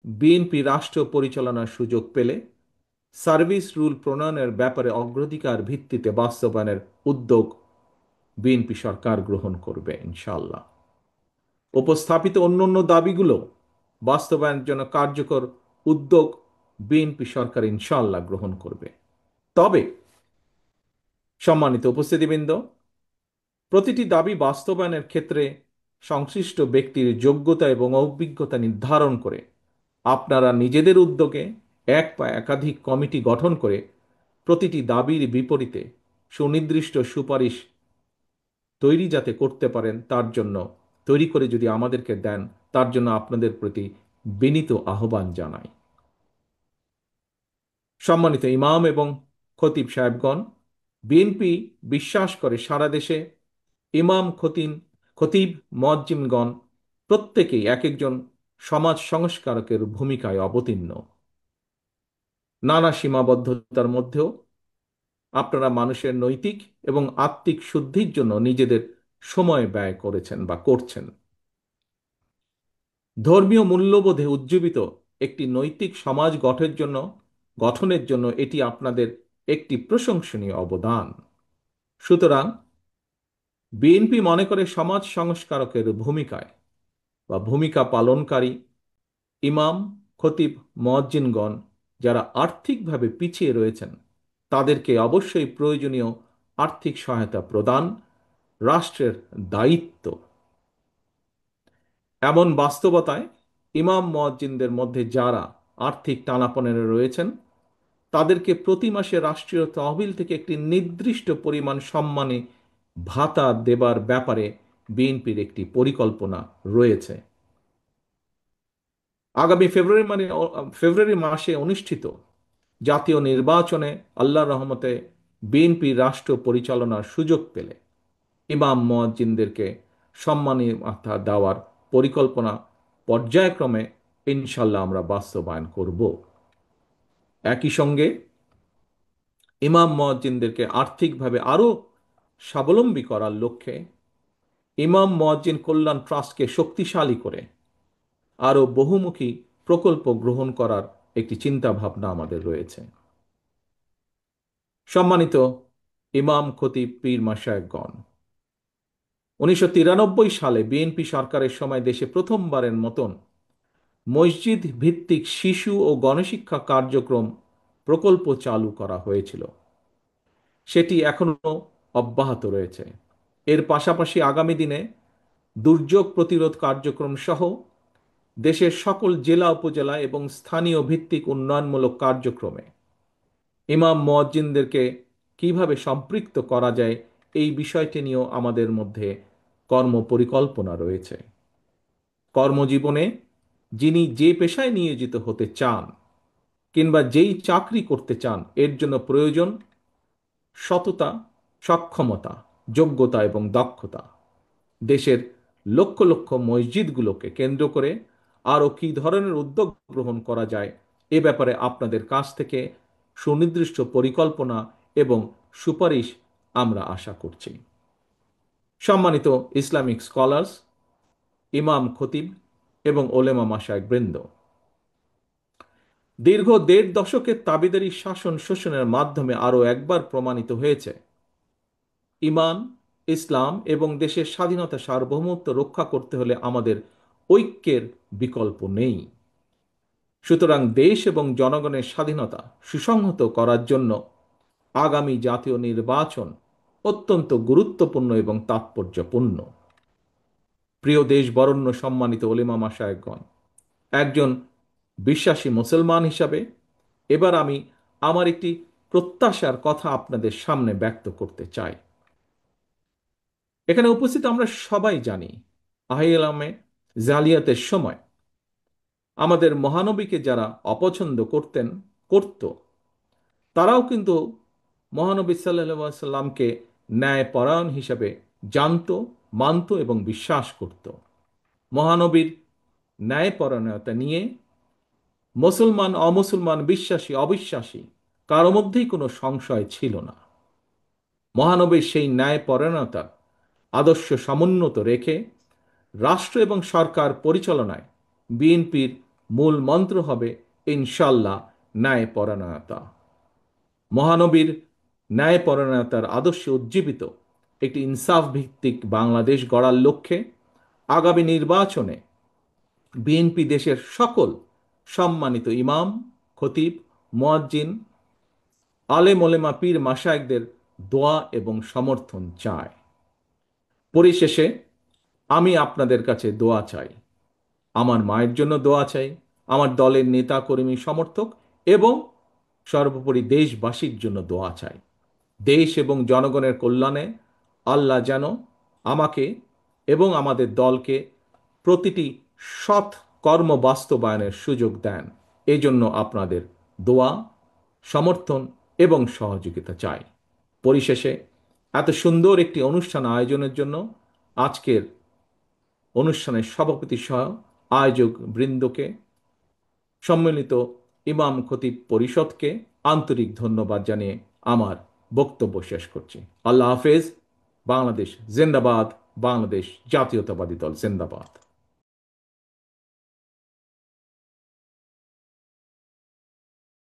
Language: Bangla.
বিএনপি রাষ্ট্র পরিচালনার সুযোগ পেলে সার্ভিস রুল প্রণয়নের ব্যাপারে অগ্রাধিকার ভিত্তিতে বাস্তবায়নের উদ্যোগ বিএনপি সরকার গ্রহণ করবে ইনশাআল্লাহ। উপস্থাপিত অন্যান্য দাবিগুলো বাস্তবায়নের জন্য কার্যকর উদ্যোগ বিএনপি সরকার ইনশাআল্লাহ গ্রহণ করবে। তবে সম্মানিত উপস্থিতিবৃন্দ, প্রতিটি দাবি বাস্তবায়নের ক্ষেত্রে সংশ্লিষ্ট ব্যক্তির যোগ্যতা এবং অভিজ্ঞতা নির্ধারণ করে আপনারা নিজেদের উদ্যোগে এক বা একাধিক কমিটি গঠন করে প্রতিটি দাবির বিপরীতে সুনির্দিষ্ট সুপারিশ তৈরি যাতে করতে পারেন তার জন্য তৈরি করে যদি আমাদেরকে দেন, তার জন্য আপনাদের প্রতি বিনীত আহ্বান জানাই। সম্মানিত ইমাম এবং খতিব সাহেবগণ, বিএনপি বিশ্বাস করে সারা দেশে ইমাম, খতিব, মুয়াজ্জিমগণ প্রত্যেকেই এক একজন সমাজ সংস্কারকের ভূমিকায় অবতীর্ণ। নানা সীমাবদ্ধতার মধ্যেও আপনারা মানুষের নৈতিক এবং আত্মিক শুদ্ধির জন্য নিজেদের সময় ব্যয় করেছেন বা করছেন। ধর্মীয় মূল্যবোধে উজ্জীবিত একটি নৈতিক সমাজ গঠনের জন্য এটি আপনাদের একটি প্রশংসনীয় অবদান। সুতরাং বিএনপি মনে করে সমাজ সংস্কারকের ভূমিকা পালনকারী ইমাম, খতিব, মুয়াজ্জিনগণ যারা আর্থিকভাবে পিছিয়ে রয়েছেন তাদেরকে অবশ্যই প্রয়োজনীয় আর্থিক সহায়তা প্রদান রাষ্ট্রের দায়িত্ব। এমন বাস্তবতায় ইমাম, মুয়াজ্জিনদের মধ্যে যারা আর্থিক টানাপোড়েনে রয়েছেন তাদেরকে প্রতি মাসে রাষ্ট্রীয় তহবিল থেকে একটি নির্দিষ্ট পরিমাণ সম্মানী ভাতা দেবার ব্যাপারে বিএনপির একটি পরিকল্পনা রয়েছে। আগামী ফেব্রুয়ারি মাসে অনুষ্ঠিত জাতীয় নির্বাচনে আল্লাহর রহমতে বিএনপি রাষ্ট্র পরিচালনার সুযোগ পেলে ইমাম, মুয়াজ্জিনদেরকে সম্মানী ভাতা দেওয়ার পরিকল্পনা পর্যায়ক্রমে ইনশাল্লাহ আমরা বাস্তবায়ন করব। একই সঙ্গে ইমাম, মুয়াজ্জিনদেরকে আর্থিকভাবে আরও স্বাবলম্বী করার লক্ষ্যে ইমাম মুয়াজ্জিন কল্যাণ ট্রাস্টকে শক্তিশালী করে আরও বহুমুখী প্রকল্প গ্রহণ করার একটি চিন্তা ভাবনা আমাদের রয়েছে। সম্মানিত ইমাম, খতিব, পীর মাশায়েখগণ, 1993 সালে বিএনপি সরকারের সময় দেশে প্রথমবারের মতন মসজিদ ভিত্তিক শিশু ও গণশিক্ষা কার্যক্রম প্রকল্প চালু করা হয়েছিল। সেটি এখনো অব্যাহত রয়েছে। এর পাশাপাশি আগামী দিনে দুর্যোগ প্রতিরোধ কার্যক্রম সহ দেশের সকল জেলা, উপজেলা এবং স্থানীয় ভিত্তিক উন্নয়নমূলক কার্যক্রমে ইমাম, মুয়াজ্জিনদেরকে কিভাবে সম্পৃক্ত করা যায় এই বিষয়টি নিয়েও আমাদের মধ্যে কর্মপরিকল্পনা রয়েছে। কর্মজীবনে যিনি যে পেশায় নিয়োজিত হতে চান কিংবা যেই চাকরি করতে চান এর জন্য প্রয়োজন সততা, সক্ষমতা, যোগ্যতা এবং দক্ষতা। দেশের লক্ষ লক্ষ মসজিদগুলোকে কেন্দ্র করে আরও কী ধরনের উদ্যোগ গ্রহণ করা যায় এ ব্যাপারে আপনাদের কাছ থেকে সুনির্দিষ্ট পরিকল্পনা এবং সুপারিশ আমরা আশা করছি। সম্মানিত ইসলামিক স্কলার্স, ইমাম, খতিব এবং ওলেমা মাশায়েখবৃন্দ, দীর্ঘ 1.5 দশকের তাবেদারি শাসন শোষণের মাধ্যমে আরও একবার প্রমাণিত হয়েছে ঈমান, ইসলাম এবং দেশের স্বাধীনতা, সার্বভৌমত্ব রক্ষা করতে হলে আমাদের ঐক্যের বিকল্প নেই। সুতরাং দেশ এবং জনগণের স্বাধীনতা সুসংহত করার জন্য আগামী জাতীয় নির্বাচন অত্যন্ত গুরুত্বপূর্ণ এবং তাৎপর্যপূর্ণ। প্রিয় দেশ বরেণ্য, সম্মানিত ওলেমা মাশায়েখগণ, একজন বিশ্বাসী মুসলমান হিসাবে এবার আমি আমার একটি প্রত্যাশার কথা আপনাদের সামনে ব্যক্ত করতে চাই। এখানে উপস্থিত আমরা সবাই জানি আহলামে জালিয়াতের সময় আমাদের মহানবীকে যারা অপছন্দ করত তারাও কিন্তু মহানবী সাল্লাল্লাহু আলাইহি সাল্লামকে ন্যায়পরায়ণ হিসাবে জানত, মানত এবং বিশ্বাস করত। মহানবীর ন্যায়পরায়ণতা নিয়ে মুসলমান, অমুসলমান, বিশ্বাসী, অবিশ্বাসী কারো মধ্যেই কোনো সংশয় ছিল না। মহানবীর সেই ন্যায়পরায়ণতার আদর্শ সমুন্নত রেখে রাষ্ট্র এবং সরকার পরিচালনায় বিএনপির মূল মন্ত্র হবে ইনশাল্লাহ ন্যায়পরায়ণতা। মহানবীর ন্যায়পরায়ণতার আদর্শে উজ্জীবিত একটি ইনসাফ ভিত্তিক বাংলাদেশ গড়ার লক্ষ্যে আগামী নির্বাচনে বিএনপি দেশের সকল সম্মানিত ইমাম, খতিব, মুয়াজ্জিন, আলেম ওলেমা, পীর মাশায়েখদের দোয়া এবং সমর্থন চায়। পরিশেষে আমি আপনাদের কাছে দোয়া চাই, আমার মায়ের জন্য দোয়া চাই, আমার দলের নেতা কর্মী সমর্থক এবং সর্বোপরি দেশবাসীর জন্য দোয়া চাই। দেশ এবং জনগণের কল্যাণে আল্লাহ যেন আমাকে এবং আমাদের দলকে প্রতিটি সৎ কর্ম বাস্তবায়নের সুযোগ দেন। এজন্য আপনাদের দোয়া, সমর্থন এবং সহযোগিতা চাই। পরিশেষে এত সুন্দর একটি অনুষ্ঠান আয়োজনের জন্য আজকের অনুষ্ঠানের সভাপতি সহ আয়োজক বৃন্দকে, সম্মিলিত ইমাম খতিব পরিষদকে আন্তরিক ধন্যবাদ জানিয়ে আমার বক্তব্য শেষ করছি। আল্লাহ হাফেজ। বাংলাদেশ জিন্দাবাদ। বাংলাদেশ জাতীয়তাবাদী দল জিন্দাবাদ।